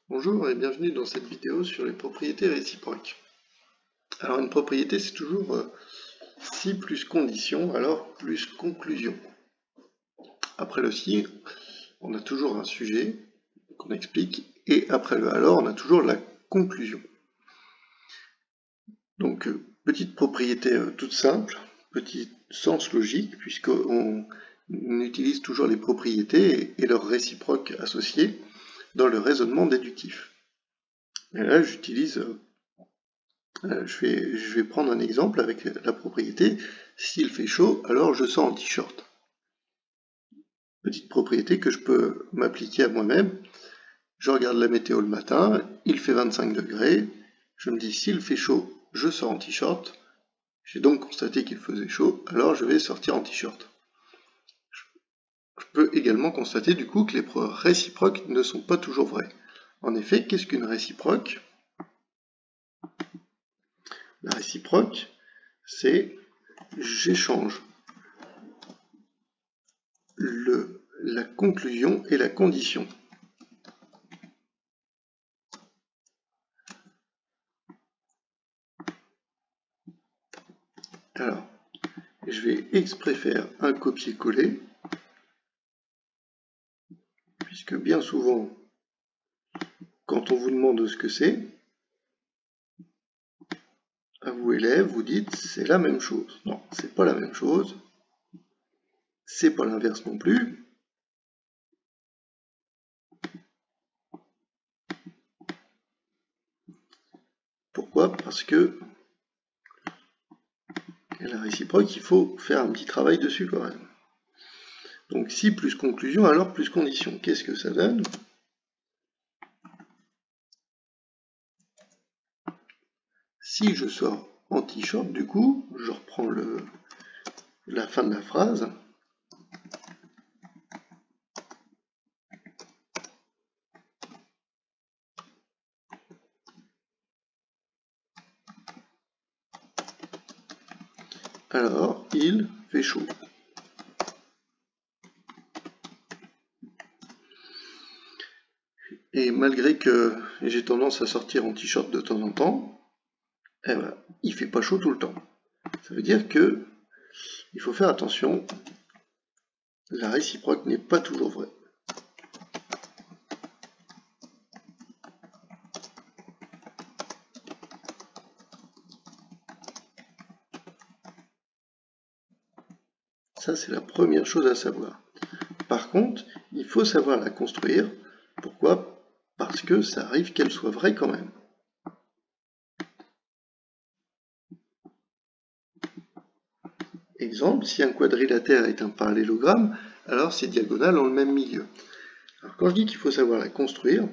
Bonjour et bienvenue dans cette vidéo sur les propriétés réciproques. Alors une propriété c'est toujours si plus condition, alors plus conclusion. Après le si, on a toujours un sujet qu'on explique et après le alors, on a toujours la conclusion. Donc petite propriété toute simple, petit sens logique puisqu'on utilise toujours les propriétés et leurs réciproques associés dans le raisonnement déductif. Et là j'utilise je vais prendre un exemple avec la propriété « S'il fait chaud, alors je sors en t-shirt ». Petite propriété que je peux m'appliquer à moi-même. Je regarde la météo le matin, il fait 25 degrés. Je me dis « S'il fait chaud, je sors en t-shirt ». J'ai donc constaté qu'il faisait chaud, alors je vais sortir en t-shirt. Je peux également constater du coup que les réciproques ne sont pas toujours vrais. En effet, qu'est-ce qu'une réciproque ? La réciproque, c'est j'échange la conclusion et la condition. Alors, je vais exprès faire un copier-coller, puisque bien souvent, quand on vous demande ce que c'est, à vous élèves, vous dites c'est la même chose. Non, c'est pas la même chose. C'est pas l'inverse non plus. Pourquoi ? Parce que la réciproque, il faut faire un petit travail dessus quand même. Donc si plus conclusion, alors plus condition. Qu'est-ce que ça donne ? Si je sors en t-shirt, du coup, je reprends la fin de la phrase. Alors, il fait chaud. Et malgré que j'ai tendance à sortir en t-shirt de temps en temps, eh ben, il fait pas chaud tout le temps. Ça veut dire que il faut faire attention, la réciproque n'est pas toujours vraie. Ça, c'est la première chose à savoir. Par contre, il faut savoir la construire. Pourquoi ? Parce que ça arrive qu'elle soit vraie quand même. Exemple, si un quadrilatère est un parallélogramme, alors ses diagonales ont le même milieu. Alors quand je dis qu'il faut savoir la construire,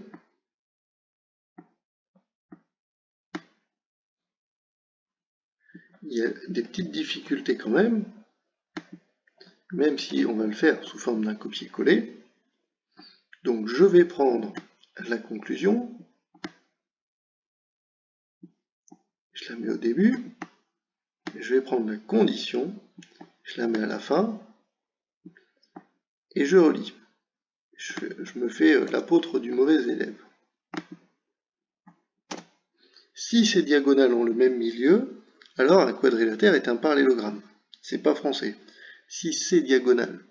il y a des petites difficultés quand même si on va le faire sous forme d'un copier-coller. Donc je vais prendre la conclusion, je la mets au début, je vais prendre la condition, je la mets à la fin, et je relis. Je me fais l'apôtre du mauvais élève. Si ces diagonales ont le même milieu, alors un quadrilatère est un parallélogramme. C'est pas français. Si ces diagonales,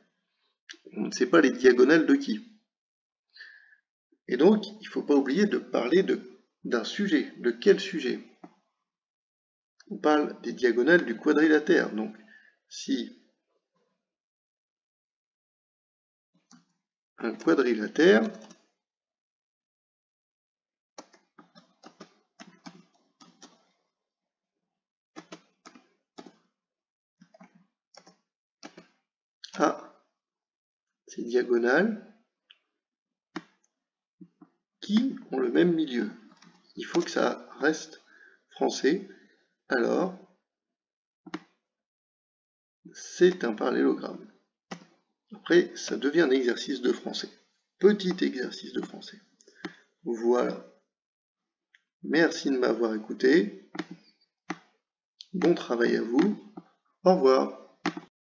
on ne sait pas les diagonales de qui. Et donc, il ne faut pas oublier de parler d'un sujet. De quel sujet ? On parle des diagonales du quadrilatère. Donc, si un quadrilatère a ces diagonales qui ont le même milieu, il faut que ça reste français, alors c'est un parallélogramme. Après, ça devient un exercice de français. Petit exercice de français. Voilà. Merci de m'avoir écouté. Bon travail à vous. Au revoir.